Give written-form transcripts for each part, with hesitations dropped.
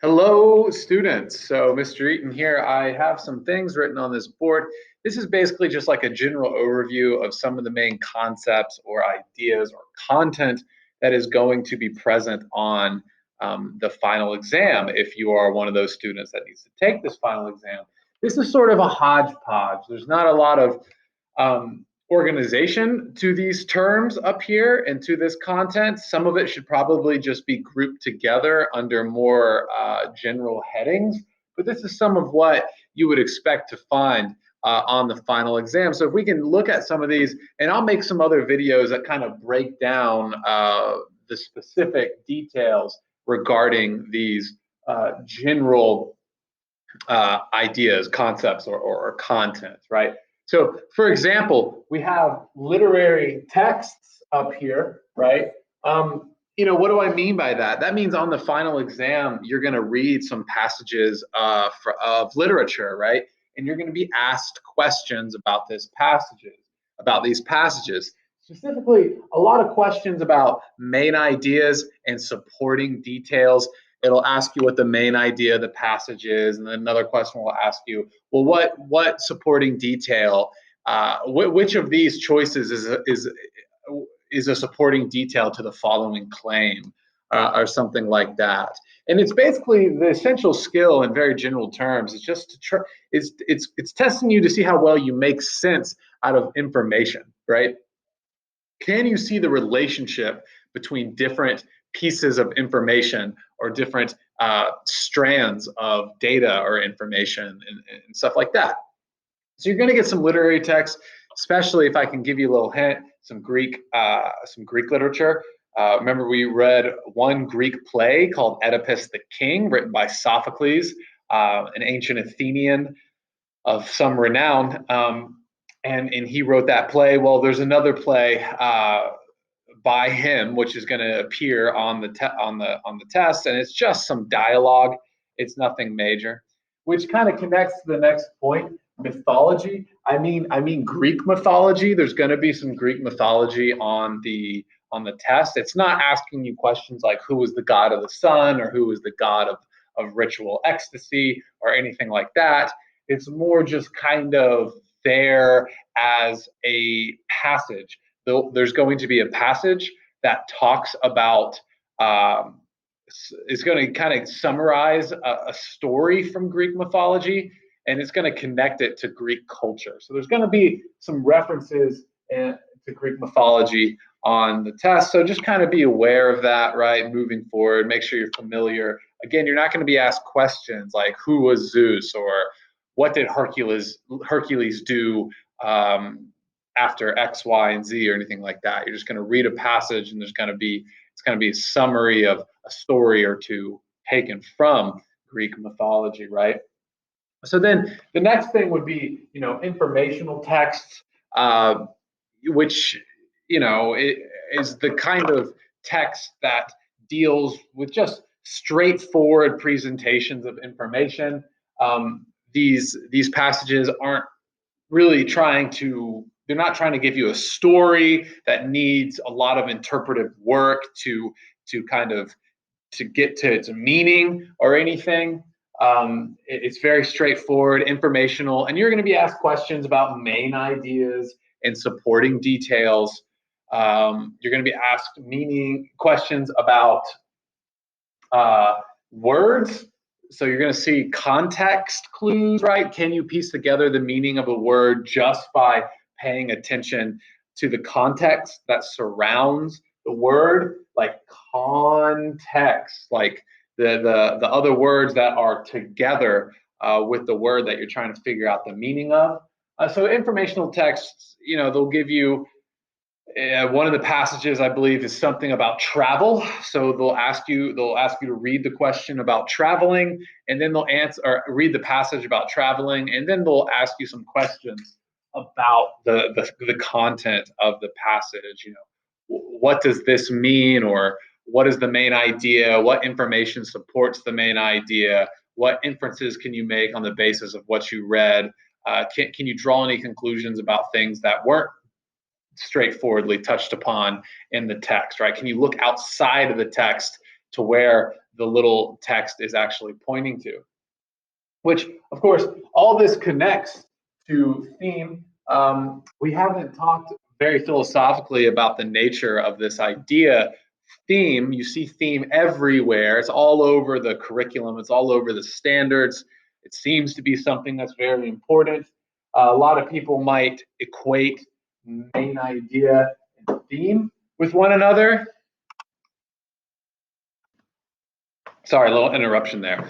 Hello, students. So, Mr. Eaton here. I have some things written on this board. This is basically just like a general overview of some of the main concepts or ideas or content that is going to be present on the final exam if you are one of those students that needs to take this final exam. This is sort of a hodgepodge. There's not a lot of organization to these terms up here and to this content. Some of it should probably just be grouped together under more general headings, but this is some of what you would expect to find on the final exam. So if we can look at some of these, and I'll make some other videos that kind of break down the specific details regarding these general ideas, concepts, or content, right? So, for example, we have literary texts up here, right? What do I mean by that? That means on the final exam, you're going to read some passages of literature, right? And you're going to be asked questions about these passages. Specifically, a lot of questions about main ideas and supporting details. It'll ask you what the main idea of the passage is, and then another question will ask you, well, what supporting detail, which of these choices is a supporting detail to the following claim, or something like that. And it's basically the essential skill in very general terms. It's just it's testing you to see how well you make sense out of information, right? Can you see the relationship between different pieces of information or different strands of data or information and stuff like that? So you're going to get some literary text, especially if I can give you a little hint, some Greek literature. Remember, we read one Greek play called Oedipus the King, written by Sophocles, an ancient Athenian of some renown. And he wrote that play. Well, there's another play by him, which is going to appear on the test, and it's just some dialogue. It's nothing major, which kind of connects to the next point. Mythology. I mean Greek mythology. There's going to be some Greek mythology on the test. It's not asking you questions like who was the god of the sun or who was the god of ritual ecstasy or anything like that. It's more just kind of there as a passage. There's going to be a passage that talks about, is going to kind of summarize a story from Greek mythology, and it's going to connect it to Greek culture. So there's going to be some references to Greek mythology on the test. So just kind of be aware of that, right? Moving forward, make sure you're familiar. Again, you're not going to be asked questions like who was Zeus or what did Hercules do after X, Y, and Z or anything like that. You're just going to read a passage, and it's going to be a summary of a story or two taken from Greek mythology, right? So then the next thing would be, informational texts, which, it is the kind of text that deals with just straightforward presentations of information. These passages aren't really they're not trying to give you a story that needs a lot of interpretive work to kind of to get to its meaning or anything. It's very straightforward, informational, and you're going to be asked questions about main ideas and supporting details. You're going to be asked questions about words. So you're going to see context clues, right? Can you piece together the meaning of a word just by paying attention to the context that surrounds the word? Like context, like the other words that are together with the word that you're trying to figure out the meaning of. So informational texts, they'll give you one of the passages, I believe, is something about travel. So they'll ask you to read the question about traveling, and then they'll answer or read the passage about traveling, and then they'll ask you some questions about the content of the passage. What does this mean, or what is the main idea? What information supports the main idea? What inferences can you make on the basis of what you read? Can you draw any conclusions about things that weren't straightforwardly touched upon in the text, right? Can you look outside of the text to where the little text is actually pointing to. Which, of course, all this connects to theme. We haven't talked very philosophically about the nature of this idea. Theme, you see theme everywhere. It's all over the curriculum. It's all over the standards. It seems to be something that's very important. A lot of people might equate main idea and theme with one another. Sorry, a little interruption there.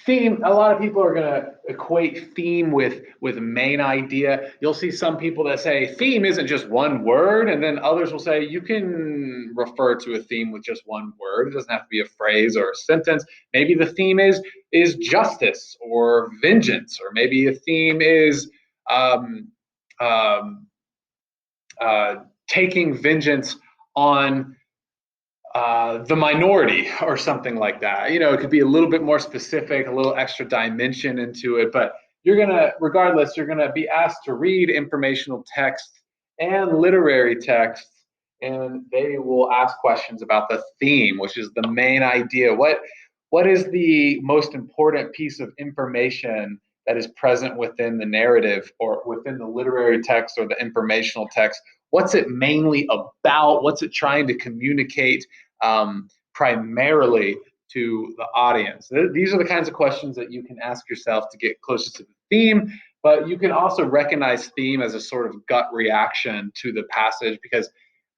Theme, a lot of people are going to equate theme with main idea. You'll see some people that say theme isn't just one word, and then others will say you can refer to a theme with just one word. It doesn't have to be a phrase or a sentence. Maybe the theme is justice or vengeance, or maybe a theme is taking vengeance on the minority or something like that. You know, it could be a little bit more specific, a little extra dimension into it, but regardless, you're gonna be asked to read informational text and literary text, and they will ask questions about the theme, which is the main idea. What is the most important piece of information that is present within the narrative or within the literary text or the informational text? What's it mainly about? What's it trying to communicate primarily to the audience? These are the kinds of questions that you can ask yourself to get closer to the theme, but you can also recognize theme as a sort of gut reaction to the passage, because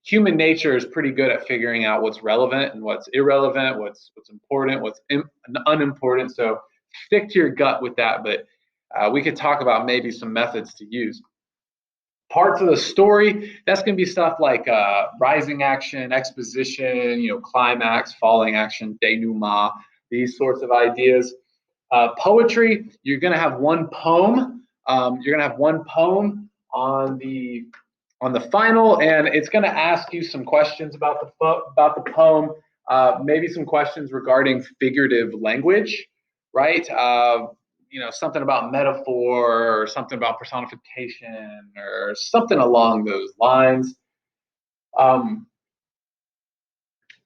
human nature is pretty good at figuring out what's relevant and what's irrelevant, what's important, what's unimportant. So stick to your gut with that, but we could talk about maybe some methods to use. Parts of the story, that's going to be stuff like rising action, exposition, climax, falling action, denouement, these sorts of ideas. Poetry, you're going to have one poem. You're going to have one poem on the final, and it's going to ask you some questions about the poem, maybe some questions regarding figurative language, right? Something about metaphor or something about personification or something along those lines.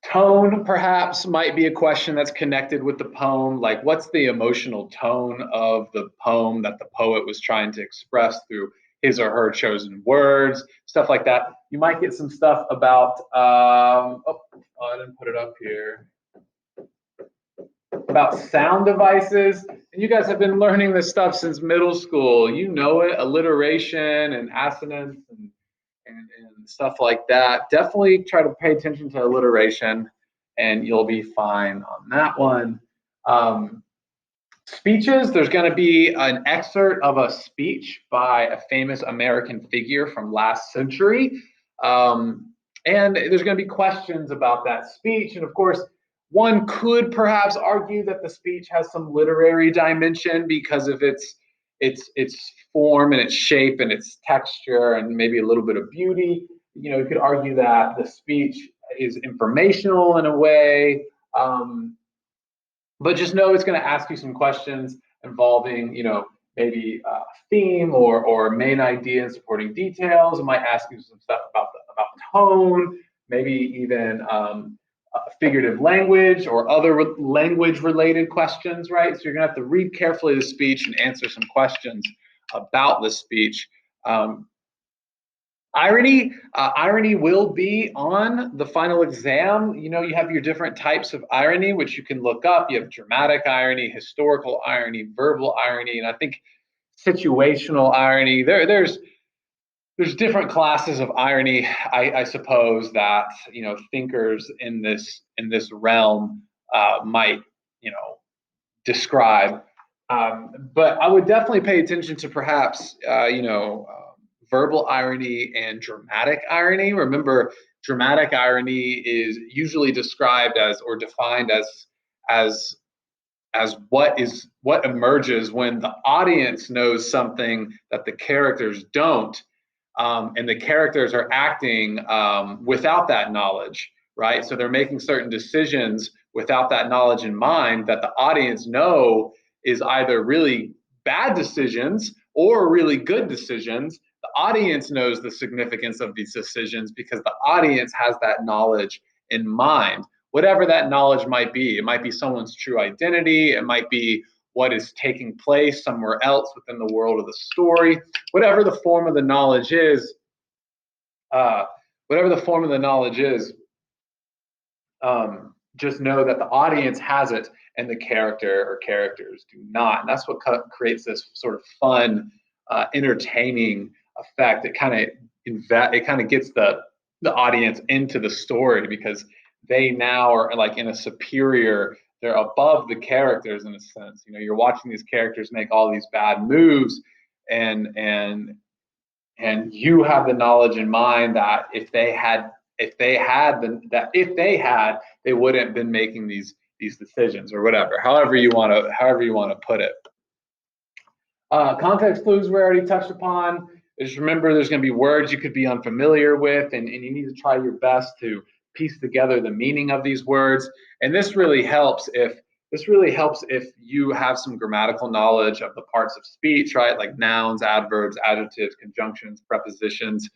Tone, perhaps, might be a question that's connected with the poem. Like, what's the emotional tone of the poem that the poet was trying to express through his or her chosen words, stuff like that. You might get some stuff about, I didn't put it up here, about sound devices. And you guys have been learning this stuff since middle school. You know it, alliteration and assonance and stuff like that. Definitely try to pay attention to alliteration and you'll be fine on that one. Speeches, there's going to be an excerpt of a speech by a famous American figure from last century. And there's going to be questions about that speech. And of course, one could perhaps argue that the speech has some literary dimension because of its form and its shape and its texture and maybe a little bit of beauty. You could argue that the speech is informational in a way, but just know it's going to ask you some questions involving, maybe theme or main idea and supporting details. It might ask you some stuff about tone, maybe even figurative language or other language-related questions, right? So you're going to have to read carefully the speech and answer some questions about the speech. Irony will be on the final exam. You have your different types of irony, which you can look up. You have dramatic irony, historical irony, verbal irony, and I think situational irony. There's different classes of irony, I suppose, that thinkers in this realm might describe. But I would definitely pay attention to perhaps verbal irony and dramatic irony. Remember, dramatic irony is usually described as or defined as what emerges when the audience knows something that the characters don't, and the characters are acting without that knowledge, right? So they're making certain decisions without that knowledge in mind that the audience know is either really bad decisions or really good decisions. The audience knows the significance of these decisions because the audience has that knowledge in mind. whatever that knowledge might be. It might be someone's true identity. It might be what is taking place somewhere else within the world of the story. Whatever the form of the knowledge is, uh, just know that the audience has it and the character or characters do not. And that's what creates this sort of fun, entertaining effect. It kind of gets the audience into the story because they now are like in a superior, they're above the characters in a sense. You know, you're watching these characters make all these bad moves, and you have the knowledge in mind that if they had, they wouldn't have been making these decisions or whatever. However you want to put it. Context clues we already touched upon. Just remember, there's going to be words you could be unfamiliar with, and you need to try your best to piece together the meaning of these words. And this really helps if you have some grammatical knowledge of the parts of speech, right? Like nouns, adverbs, adjectives, conjunctions, prepositions,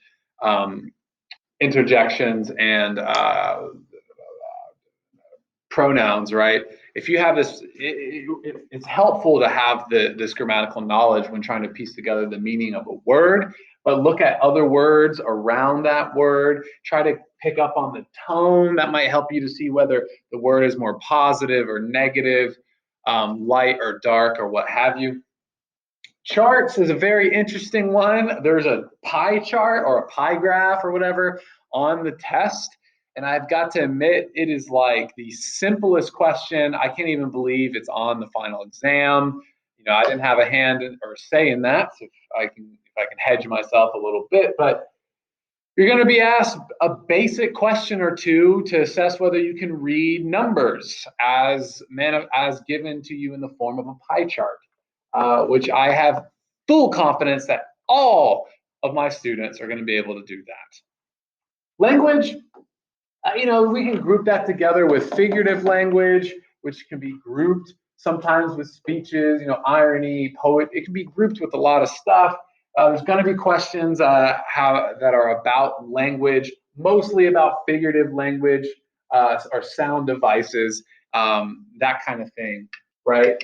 interjections, and pronouns, right? If you have this, it's helpful to have this grammatical knowledge when trying to piece together the meaning of a word, but look at other words around that word. Try to pick up on the tone. That might help you to see whether the word is more positive or negative, light or dark, or what have you. Charts is a very interesting one. There's a pie chart or a pie graph or whatever on the test. And I've got to admit, it is like the simplest question. I can't even believe it's on the final exam. You know, I didn't have a hand or say in that, so if I can hedge myself a little bit. But you're going to be asked a basic question or two to assess whether you can read numbers as given to you in the form of a pie chart, which I have full confidence that all of my students are going to be able to do that. Language. You know, we can group that together with figurative language, which can be grouped sometimes with speeches, you know, irony, poet. It can be grouped with a lot of stuff. There's going to be questions that are about language, mostly about figurative language or sound devices, that kind of thing, right?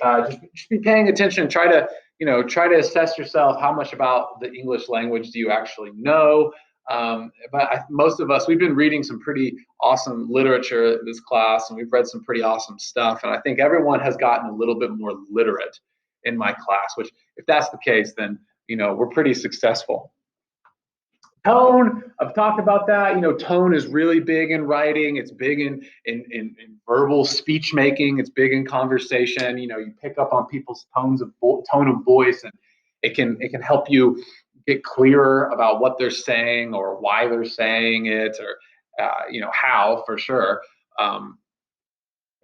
Just be paying attention. Try to assess yourself. How much about the English language do you actually know? But most of us, we've been reading some pretty awesome literature in this class, and we've read some pretty awesome stuff. And I think everyone has gotten a little bit more literate in my class, which if that's the case, then, you know, we're pretty successful. Tone, I've talked about that. You know, tone is really big in writing. It's big in verbal speech making. It's big in conversation. You know, you pick up on people's tone of voice, and it can help you get clearer about what they're saying or why they're saying it, or you know, how, for sure.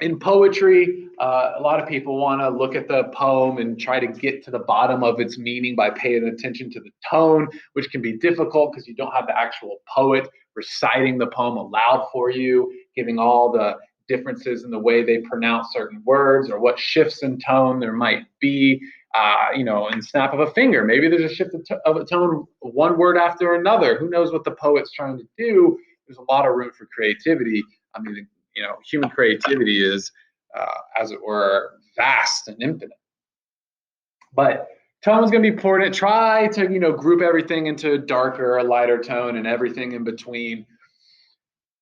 In poetry, a lot of people want to look at the poem and try to get to the bottom of its meaning by paying attention to the tone, which can be difficult because you don't have the actual poet reciting the poem aloud for you, giving all the differences in the way they pronounce certain words or what shifts in tone there might be. You know, in snap of a finger, maybe there's a shift of a tone, one word after another. Who knows what the poet's trying to do? There's a lot of room for creativity. I mean, you know, human creativity is, as it were, vast and infinite. But tone is going to be important. Try to, you know, group everything into a darker, a lighter tone, and everything in between.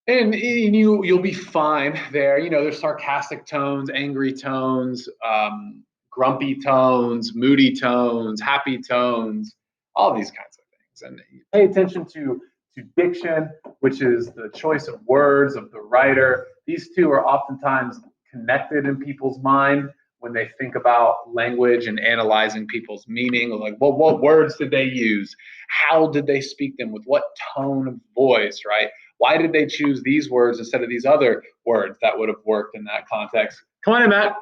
And you'll be fine there. You know, there's sarcastic tones, angry tones, grumpy tones, moody tones, happy tones, all these kinds of things. And pay attention to diction, which is the choice of words of the writer. These two are oftentimes connected in people's mind when they think about language and analyzing people's meaning. Like, well, what words did they use? How did they speak them? With what tone of voice, right? Why did they choose these words instead of these other words that would have worked in that context? Come on in, Matt.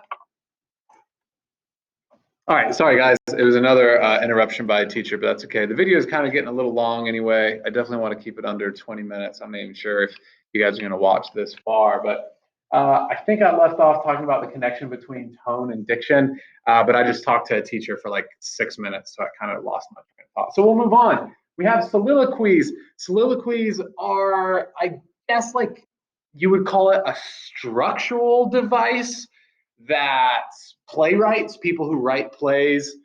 All right, sorry guys, it was another interruption by a teacher, but that's okay. The video is kind of getting a little long anyway. I definitely want to keep it under 20 minutes. I'm not even sure if you guys are going to watch this far, but I think I left off talking about the connection between tone and diction, but I just talked to a teacher for like 6 minutes, so I kind of lost my train of thought. So we'll move on. We have soliloquies. Soliloquies are, I guess, like you would call it a structural device that playwrights, people who write plays,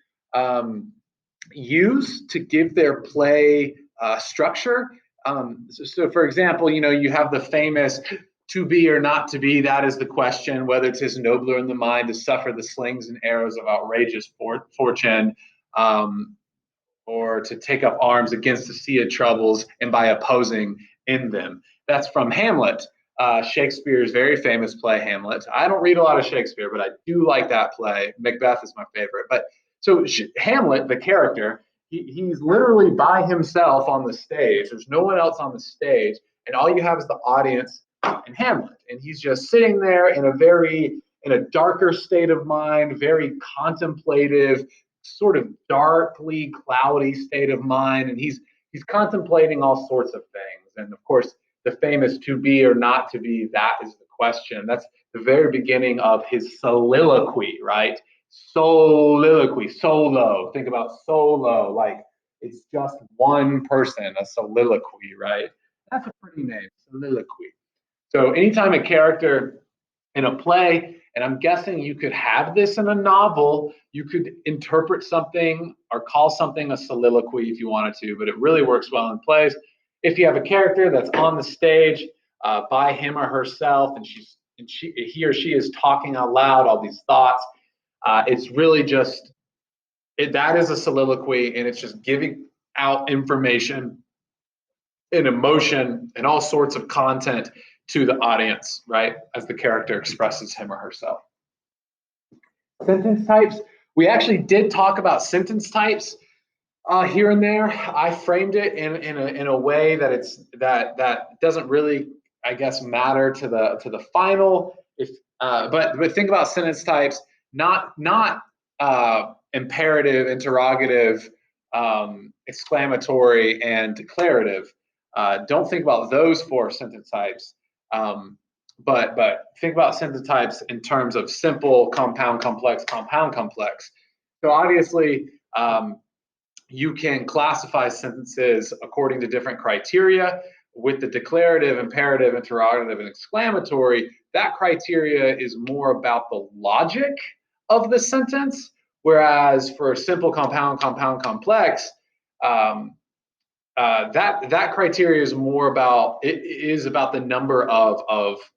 use to give their play structure. So, for example, you have the famous "to be or not to be, that is the question, whether 'tis nobler in the mind to suffer the slings and arrows of outrageous fortune, or to take up arms against the sea of troubles and by opposing in them." That's from Hamlet, Shakespeare's very famous play, Hamlet. I don't read a lot of Shakespeare, but I do like that play. Macbeth is my favorite. But so Hamlet, the character, he's literally by himself on the stage. There's no one else on the stage, and all you have is the audience and Hamlet, and he's just sitting there in a darker state of mind, very contemplative, sort of darkly cloudy state of mind, and he's contemplating all sorts of things. And of course, the famous "to be or not to be, that is the question." That's the very beginning of his soliloquy, right? Soliloquy, solo. Think about solo, like it's just one person, a soliloquy, right? That's a pretty name, soliloquy. So anytime a character in a play, and I'm guessing you could have this in a novel, you could interpret something or call something a soliloquy if you wanted to, but it really works well in plays. If you have a character that's on the stage by him or herself, and he or she is talking out loud all these thoughts, it's really just that is a soliloquy, and it's just giving out information and emotion and all sorts of content to the audience, right, as the character expresses him or herself. Sentence types. We actually did talk about sentence types here and there. I framed it in a way that doesn't really, I guess, matter to the final. But think about sentence types, not imperative, interrogative, exclamatory, and declarative. Don't think about those four sentence types. But think about sentence types in terms of simple, compound, complex, compound, complex. So obviously, you can classify sentences according to different criteria. With the declarative, imperative, interrogative, and exclamatory, that criteria is more about the logic of the sentence, whereas for simple, compound, compound, complex, that criteria is more about the number of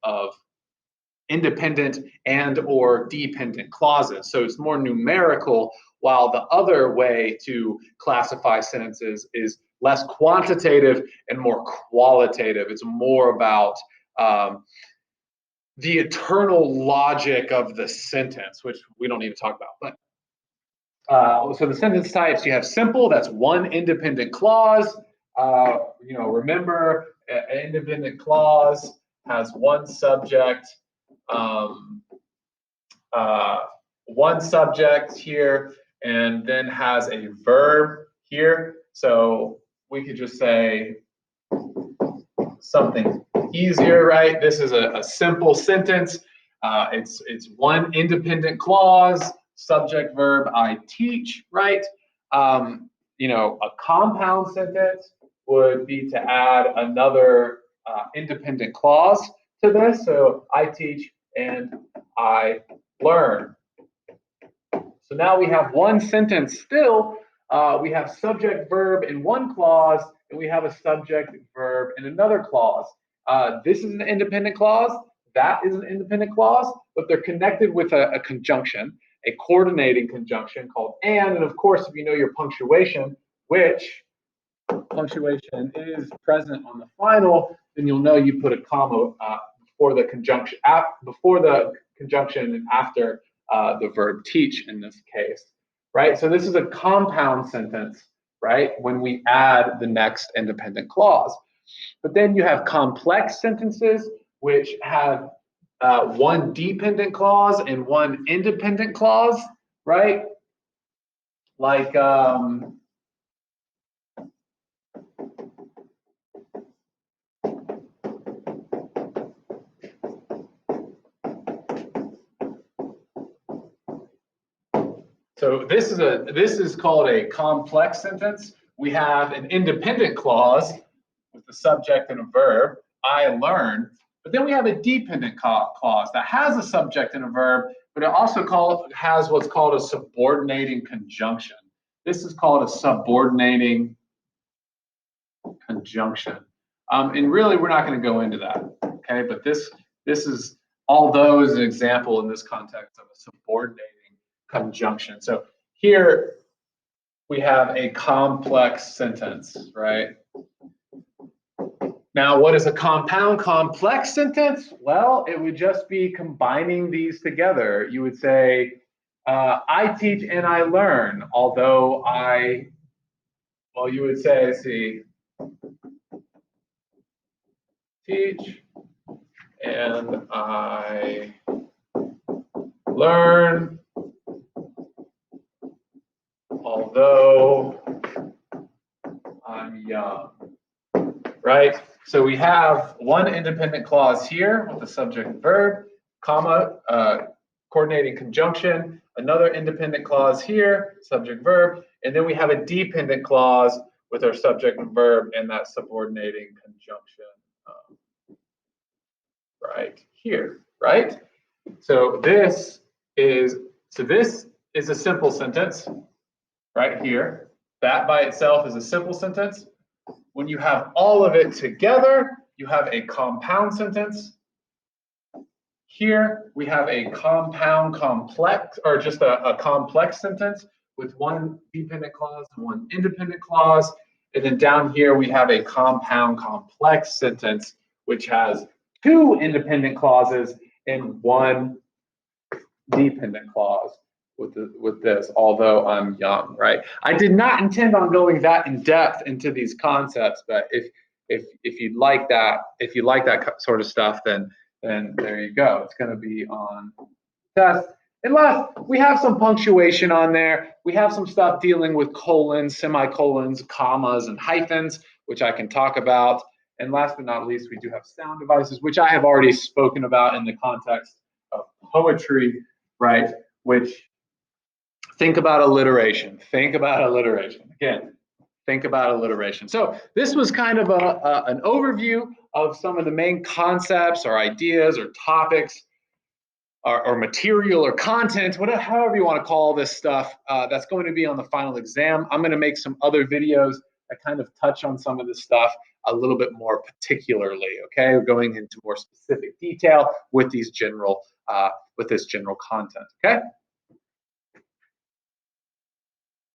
independent and or dependent clauses. So it's more numerical, while the other way to classify sentences is less quantitative and more qualitative. It's more about the eternal logic of the sentence, which we don't need to talk about. But so the sentence types, you have simple, that's one independent clause. Remember, an independent clause has one subject here, and then has a verb here. So we could just say something easier, right? This is a simple sentence. It's one independent clause, subject, verb, I teach, right? A compound sentence would be to add another independent clause to this. So I teach and I learn. So now we have one sentence still. We have subject, verb in one clause, and we have a subject, verb in another clause. This is an independent clause. That is an independent clause, but they're connected with a conjunction, a coordinating conjunction called and of course, if you know your punctuation, which punctuation is present on the final, then you'll know you put a comma before the conjunction, and after the verb teach in this case, right? So this is a compound sentence, right, when we add the next independent clause. But then you have complex sentences, which have one dependent clause and one independent clause, right? Like, so this is called a complex sentence. We have an independent clause with the subject and a verb, I learn, But then we have a dependent clause that has a subject and a verb, but it also has what's called a subordinating conjunction. This is called a subordinating conjunction. And really, we're not going to go into that, okay? But this is, although is an example in this context of a subordinating conjunction. So here we have a complex sentence, right? Now, what is a compound complex sentence? Well, it would just be combining these together. You would say, I teach and I learn, although you would say, see, teach and I learn, although I'm young, right? So we have one independent clause here with the subject and verb, comma, coordinating conjunction, another independent clause here, subject verb, and then we have a dependent clause with our subject and verb and that subordinating conjunction right here, right? So this is a simple sentence right here. That by itself is a simple sentence. When you have all of it together, you have a compound sentence. Here we have a compound complex, or just a complex sentence with one dependent clause and one independent clause. And then down here we have a compound complex sentence, which has two independent clauses and one dependent clause with this, although I'm young, right? I did not intend on going that in depth into these concepts, but if you like that sort of stuff, then there you go. It's going to be on test. Unless we have some punctuation on there, we have some stuff dealing with colons, semicolons, commas, and hyphens, which I can talk about. And last but not least, we do have sound devices, which I have already spoken about in the context of poetry, right? Which, think about alliteration. Think about alliteration. Again, think about alliteration. So this was kind of an overview of some of the main concepts or ideas or topics or material or content, whatever, however you want to call this stuff, that's going to be on the final exam. I'm going to make some other videos that kind of touch on some of this stuff a little bit more particularly, okay? We're going into more specific detail with these general, with this general content, okay?